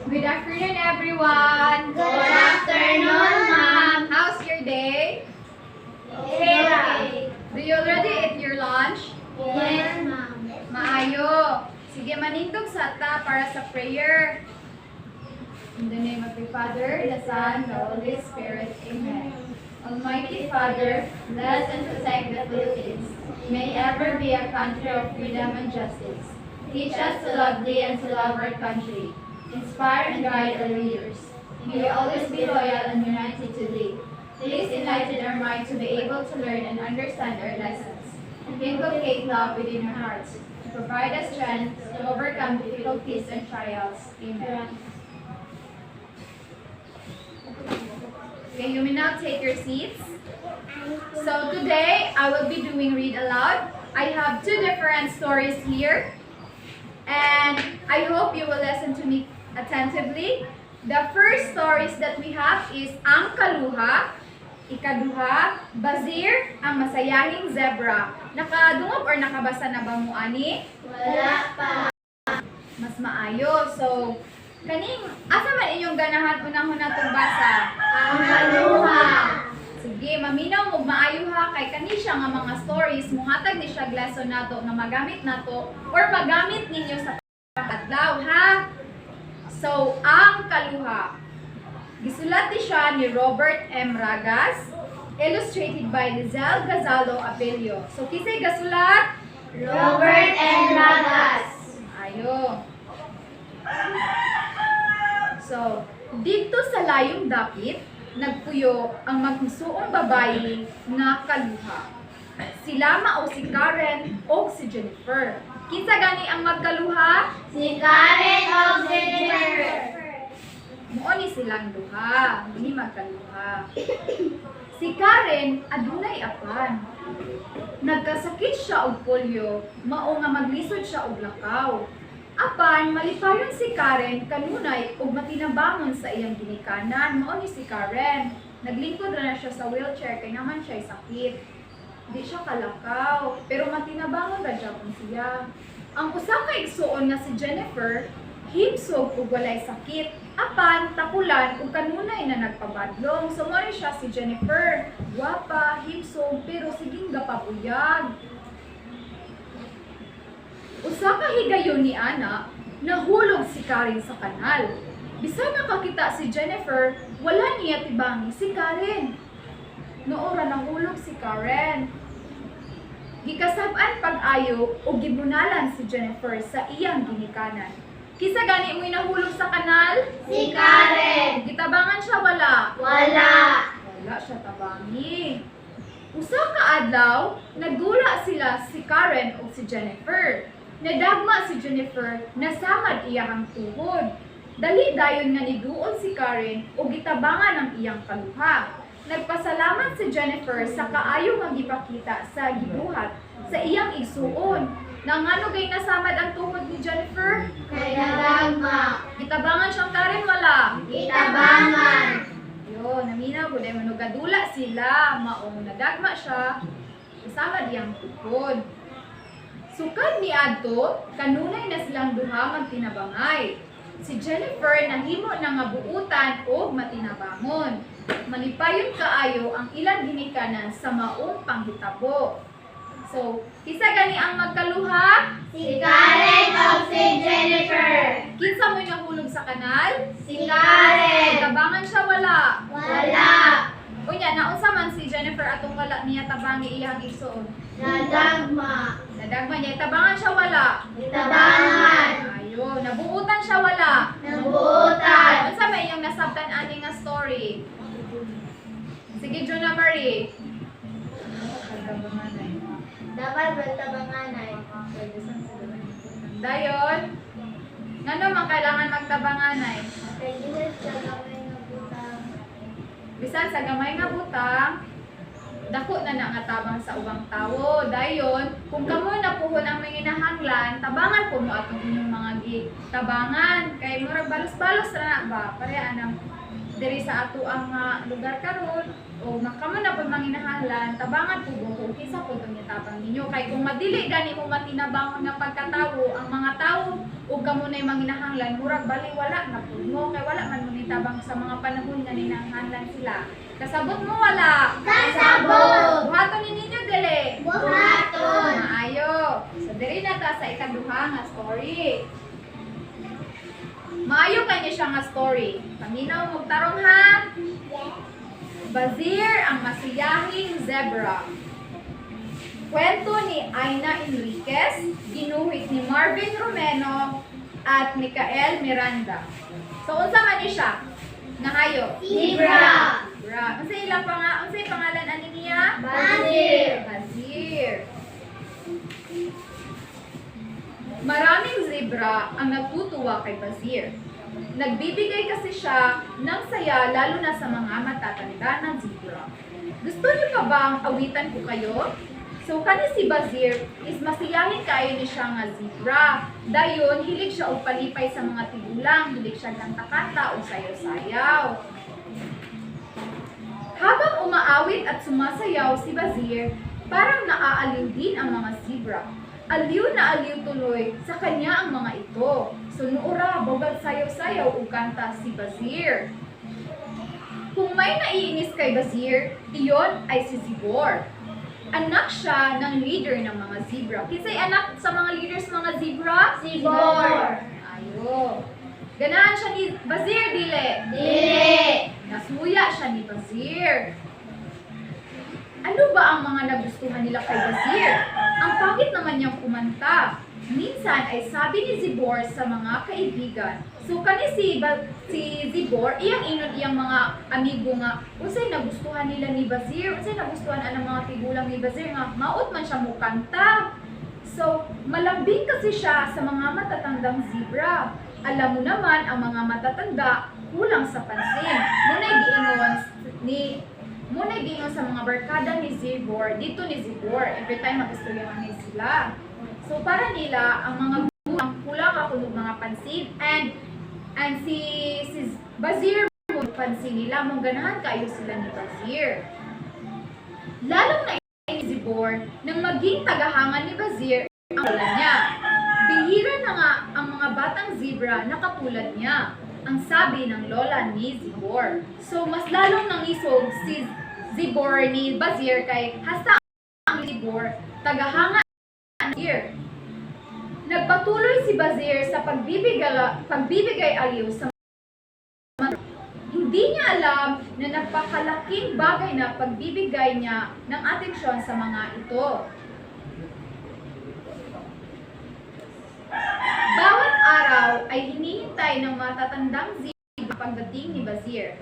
Good afternoon, everyone. Good afternoon, ma'am. How's your day? Okay. Do you already eat your lunch? Yes, ma'am. Maayo. Sige, manindog sa ta para sa prayer. In the name of the Father, the Son, the Holy Spirit. Amen. Almighty Father, bless and protect the Philippines. May ever be a country of freedom and justice. Teach us to love Thee and to love our country. Inspire and guide our leaders. May we always be loyal and united to Thee. Please enlighten our mind to be able to learn and understand our lessons. And inculcate love within our hearts. To provide us strength to overcome difficulties and trials. Amen. Okay, you may now take your seats. So today, I will be doing read aloud. I have two different stories here. And I hope you will listen to me attentively. The first stories that we have is Ang Kaluha, Ikaduha, Bazir, Ang Masayahing Zebra. Nakadungog or nakabasa na ba mo, ani? Wala pa. Mas maayo. So, kaning, asa man inyong ganahan unang-una itong basa? Ang kaluha. Sige, maminaw mo maayo ha, kay kani siya nga mga stories, muhatag ni siya lesson nato na magamit nato or magamit ninyo sa pagkadlaw ha. So, Ang Kaluha. Gisulat ni siya ni Robert M. Ragas, illustrated by Lizelle Gazalo Apelio. So, kisay gasulat? Robert M. Ragas. Ayo. So, dito sa layong dapit, nagpuyo ang magsuong babae na kaluha. Sila mao si Karen o si Jennifer. Kinsa gani ang magkaluha? Si Karen o si Jennifer. Mao ni silang duha, ni magkaluha. Si Karen adunay apan. Nagkasakit siya og polio, mao nga maglisod siya og lakaw. Apan, malipayon si Karen kanunay ug matinabangon sa iyang ginikanan. Mao ni si Karen. Naglingkod ra na siya sa wheelchair kay naman siya sakit. Di siya kalakaw, pero matinabangon ra gyapon siya. Ang usa ka igsuon nga si Jennifer, himsog ug walay sakit. Apan, tapulan ug kanunay na nagpabadlong. So mo siya si Jennifer, gwapa, himsog, pero siging gapabuyag. Usa ka higayon ni Ana, nahulog si Karen sa kanal. Bisan nakakita si Jennifer, wala niya tibangi si Karen. Noora nahulog si Karen. Gikasab-an pag-ayo o gibunalan si Jennifer sa iyang ginikanan. Kisa gani mo'y nahulog sa kanal? Si Karen. Gitabangan siya wala? Wala. Wala siya tabangi. Usa ka adlaw, nagula sila si Karen o si Jennifer. Nadagma si Jennifer, nasamad iyang tuhod. Dali dayon nga niguol si Karen o gitabangan ang iyang kaluha. Nagpasalamat si Jennifer sa kaayo nga gipakita sa gibuhat sa iyang igsuon. Nangano gay nasamad ang tuhod ni Jennifer? Kay nadagma. Gitabangan siyang Karen wala? Itabangan. Yo, naminaw ko dahil manugadula sila, maong nadagma siya, kasama diyang tukod. Sukad ni Adto, kanunay na silang duha magtinabangay. Si Jennifer nahimo na nga buutan o matinabangon. Malipayon kaayo ang ilang ginikanan sa maong panghitabo. So, kisa gani ang magkaluha? Si Karen o si Jennifer. Kinsa mo'y nahulog sa kanal? Si Karen. Tabangan siya wala? Wala. Unya, naunsa man si Jennifer atong wala niya tabangi iyang igsuon. Nadagma. Nadagman niya, tabangan siya wala? Itabangan. Ayun, nabuutan siya wala? Nabuutan. Unsa may iyong nasabtan ani nga story? Sige, Juna Marie. Dapat magtabanganay. Dayon, ngano man kailangan magtabanganay? Kay Ginit sa kamay nga butang. Bisan sa gamay nga butang, dako na nga tabang sa ubang tawo. Dayon, kung kamo na puhon ang manginahanglan, tabangan po mo atong inyong mga tabangan. Kay murag balos-balos ra na ba? Pareha nang diri sa ato ang lugar karon o makamo na pud manginahanglan tabangan pud kung kinsa pud ang itabang ninyo kay kung madili gani mo matinabangon nga pagkatawo ang mga tawo ug kamo nay manginahanglan murag baliwala na pud mo kay wala man mo nitabang sa mga panahon nga ninahanglan sila. Kasabot mo wala? Kasabot! Buhaton ni ninyo dili. Buhaton! Maayo. So diri na ta sa ikaduha nga story. Maayo kanya siya nga story. Paminaw mo tarong ha. Bazir ang masiyahing zebra. Kwento ni Aina Enriquez, ginuhit ni Marvin Romeno at Micael Miranda. So unsa man ni siya? Nahayo. Zebra! Zebra. Unsa ilang unsa pangalan ani niya? Bazir! Bazir. Maraming zebra ang natutuwa kay Bazir. Nagbibigay kasi siya ng saya lalo na sa mga matatanda na zebra. Gusto niyo pa ba ang awitan ko kayo? So kani si Bazir is masiyahin kayo ni siya nga zebra. Dayon hilig siya og palipay sa mga tigulang, hilig siya kanta-kanta o sayaw-sayaw. Habang umaawit at sumasayaw si Bazir, parang naaaliw din ang mga zebra. Aliw na aliw tuloy sa kanya ang mga ito. So nuura, bogag sayaw-sayaw o kanta si Bazir. Kung may naiinis kay Bazir, iyon ay si Zibor. Anak siya ng leader ng mga zebra. Kinsay anak sa mga leaders mga zebra? Zibor! Ayo. Ganahan siya ni Bazir, dili? Dili! Nasuya siya ni Bazir. Ano ba ang mga nagustuhan nila kay Bazir? Ang pangit naman niyang kumanta. Minsan ay sabi ni Zibor sa mga kaibigan. So kani si Zibor, iyang inon iyang mga amigo nga, unsay nagustuhan nila ni Bazir, unsay nagustuhan ang mga tigulang ni Bazir nga maot man siya mo kanta. So malambing kasi siya sa mga matatandang zebra. Alam mo naman ang mga matatanda kulang sa pansin. Muna'y giingon sa mga barkada ni Zibor, dito ni Zibor, every time mag-istoryahan ni sila. So para nila, ang mga gulang kulang ako ng mga pansin and si Bazir mo pansin nila, mong ganahan kayo sila ni Bazir. Lalong na ni Zibor nang maging tagahangan ni Bazir ang lola niya. Bihira na nga ang mga batang zebra na katulad niya, ang sabi ng lola ni Zibor. So mas lalong nangisog si Zibor ni Bazir kay hasta ang Zibor tagahanga ni Bazir. Nagpatuloy si Bazir sa pagbibigay aliw sa mga. Hindi niya alam na napakalaking bagay na pagbibigay niya ng atensyon sa mga ito. Bawat araw ay hinihintay ng matatandang zebra pagdating ni Bazir.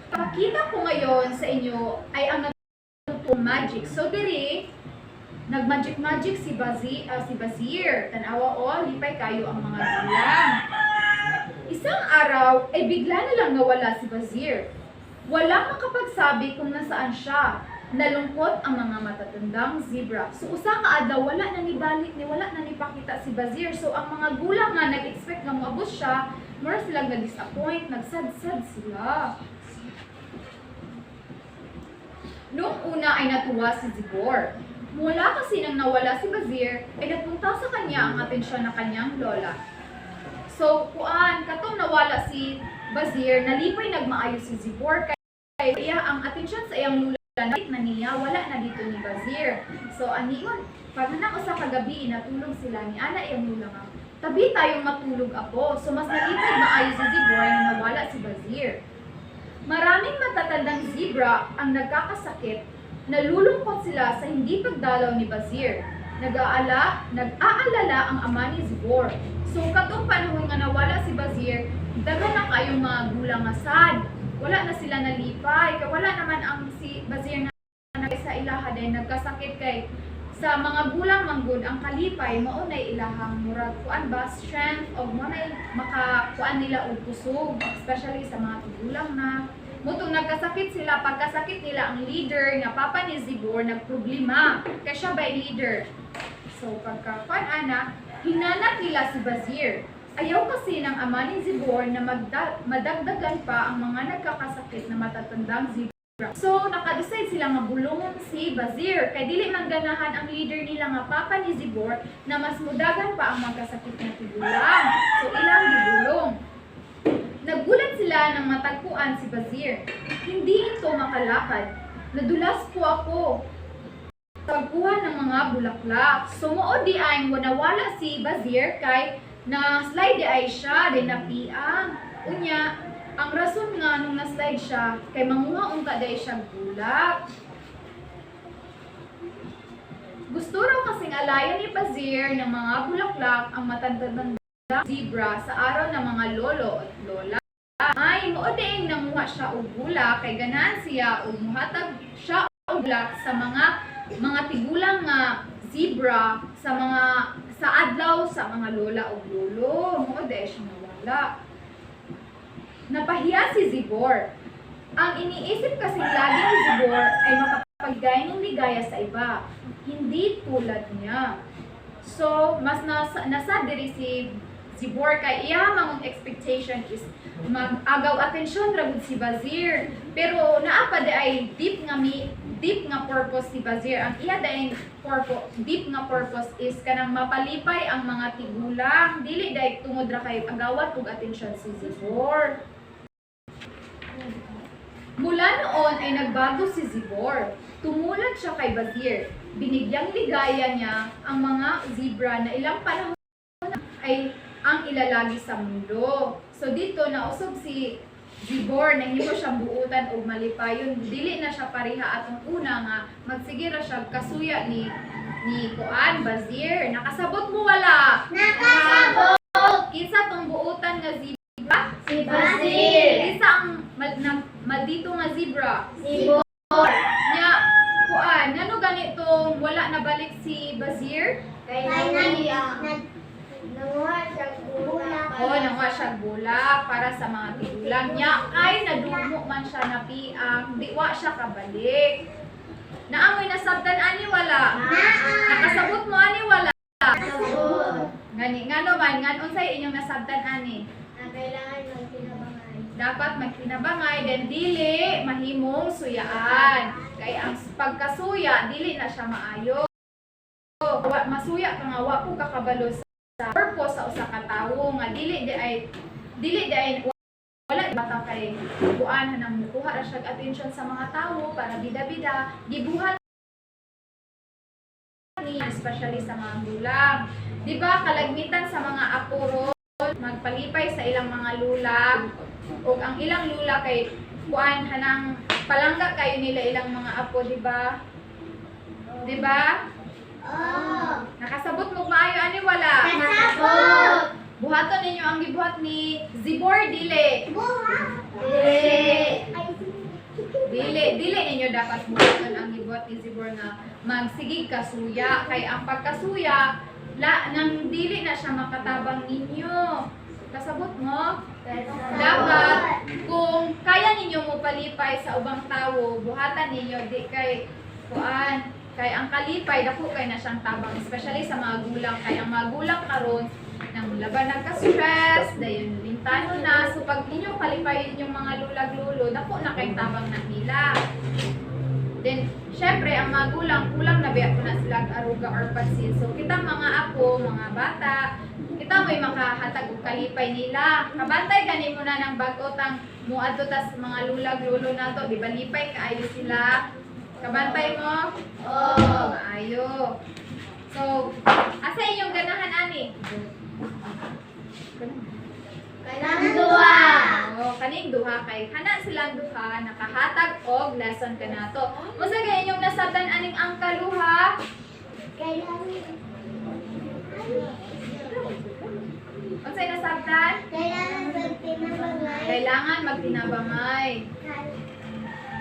Pakita ko ngayon sa inyo ay ang natutong magic. So diri, nag-magic si Bazir. Tanawa o, lipay kayo ang mga gulang. Isang araw ay bigla na lang nawala si Bazir. Walang makapagsabi kung nasaan siya. Nalungkot ang mga matatandang zebra. So usa ka adlaw wala na ni pakita si Bazir. So ang mga gulang nga nag-expect nga moabot siya, mura sila na-disappoint, nagsadsad sila. Noong una ay natuwa si Zibor. Mula kasi nang nawala si Bazir, ay nagpunta sa kanya ang atensyon ng kanyang lola. So katong nawala si Bazir, nalipay nagmaayo si Zibor kaya ang atensyon sa iyang lola na niya, wala na dito ni Bazir. So, aniyon, pag na usa kagabi, natulog sila ni Ana iyang lula nga. Tabi tayong matulog ako. So, mas nalipad maayo si Zibor na nawala si Bazir. Maraming matatandang zebra ang nagkakasakit. Nalulungkot sila sa hindi pagdalaw ni Bazir. Nag-aalala ang ama ni Zibor. So, katong panahon nga nawala si Bazir, dagan na kayong mga gulang nga sad. Wala na sila nalipay, kaya wala naman ang si Bazir na sa ilaha din nagkasakit kay sa mga gulang manggod ang kalipay mao nay ilahang murag kuan ba strength og mo nay makakuan nila og kusog, especially sa mga gulang na mutong nagkasakit sila. Pagkasakit nila ang leader nga papa ni Zibor nagproblema kay siya ba leader. So pagka kuan ana hinanap nila si Bazir. Ayaw kasi ng ama ni Zibor na madagdagan pa ang mga nagkakasakit na matatandang zebra. So, nakadecide sila nga bulungon si Bazir. Kay dili man ganahan ang leader nila nga papa ni Zibor na mas mudagan pa ang magkasakit na tigulang. So, ilang gibulong. Nagulat sila nang matagpuan si Bazir. Hindi ito makalakad. Nadulas po ako. Tagpuan ng mga bulaklak. Sumuod di ay nawala si Bazir kay na slide di ay siya, di napiang. Unya, ang rason nga nung na-slide siya, kay mangungaong ka di siya bulak. Gusto raw kasing alayan ni Bazir ng mga bulaklak ang matandang zebra sa araw ng mga lolo at lola. Ay, mooding nanguha siya og bulak, kay ganahan siya og muhatag siya og bulak sa mga tigulang nga zebra sa adlaw sa mga lola o lolo. Mooding siya nawala. Napahiya si Zibor. Ang iniisip kasing lagi ni Zibor ay makapagbigay ng ligaya sa iba, hindi tulad niya. So, mas nasa diri si Zibor kay iya mangong expectation is mag-agaw atensyon ra gud si Bazir. Pero naa pa di ay deep nga purpose si Bazir. Ang iya daing deep nga purpose is kanang mapalipay ang mga tigulang. Dili daig tungod ra kay agawat og atensyon si Zibor. Mula noon ay nagbago si Zibor. Tumulad siya kay Bazir. Binigyang ligaya niya ang mga zebra na ilang panahon ay ang ilalagi sa mundo. So dito nausog si Zibor na hindi mo siyang buutan o malipayon. Dili na siya pariha atong una nga magsigira siya kasuya ni Kuan Bazir. Nakasabot mo wala? Nakasabot! Kinsa tong buutan nga zebra? Si Bazir! Isa ang maldito nga zebra. Zibor! Nya, Kuan, ngano ganitong wala na balik si Bazir? Kay nanguha siya bulak. Oo, nanguha siya bulak para sa mga tigulang niya. Ay, nadumo man siya na piang. Di wa siya kabalik. Naamoy nasabtan ani wala? Nakasabot mo ani wala? Nakasabot! Ngani, ngano man, ngan unsay inyong nasabtan ani? Na kailangan magpinabangay. Dapat magpinabangay then dili mahimong suyaan. Kay ang pagkasuya dili na siya maayo. Masuya ka nga wa ko kakabalo sa purpose sa usa ka tawo nga dili di ay wala bata kay buan nang mukuha ra siya attention sa mga tawo para bida-bida gibuhat ni especially sa mga gulang. Di ba kalagmitan sa mga apuro magpalipay sa ilang mga lula o ang ilang lula kay kuan hanang palangga kayo nila ilang mga apo, di ba? Di ba? Oh! Nakasabot mo maayo ani wala? Nakasabot! Buhaton ninyo ang gibuhat ni Zibor dili. Dili ninyo dapat buhaton ang gibuhat ni Zibor nga magsigig kasuya kay ang pagkasuya nang dili na siya makatabang ninyo. Kasabot mo? Dapat kung kaya ninyo mo palipay sa ubang tawo, buhatan ninyo di kay kuan kay ang kalipay dako kay na siyang tabang especially sa mga gulang kay ang mga gulang karon nang laban nagka-stress dayon lintano na so pag inyo palipayin yung mga lulag-lulo dako na kay tabang na nila. Then syempre ang mga gulang kulang na biya na sila aruga or pansin. So kita mga apo, mga bata, kita mo'y makahatag og kalipay nila. Kabantay gani mo na ng bag-otang muadto tas mga lulag-lulo nato, di ba lipay kaayo sila. Kabantay mo? Oo, maayo. So, asa inyong ganahan ani? Kailangan duha! Oo, kaning duha kay hana silang duha nakahatag og lesson kanato. Unsa kay inyong nasabtan aning ang kaluha? Unsay nasabtan? Kailangan magtinabangay.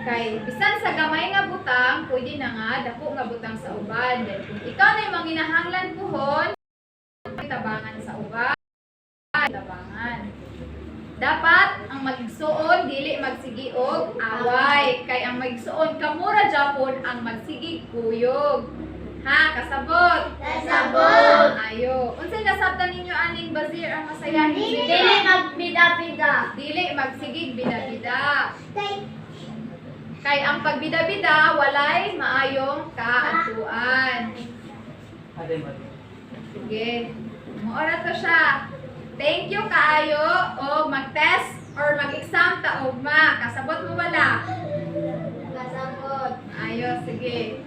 Kay bisan sa gamay nga butang, pwede na nga dako nga butang sa uban. Then kung ikaw na yung manginahanglan puhon, tabangan sa uban. Tabangan. Dapat ang magigsuon dili magsigi og away. Kay ang magigsuon kamura japon ang magsigig kuyog. Ha, kasabot. Kasabot. Ayo. Unsay nasabtan ninyo aning Bazir ang masayahin? Dili magbida-bida. Dili magsigig bida-bida. Kay ang pagbida-bida walay maayong kaadtuan. Sige. Muora to siya. Thank you kaayo o mag-test or mag-exam ta ugma. Kasabot mo wala? Kasabot. Ayo, sige.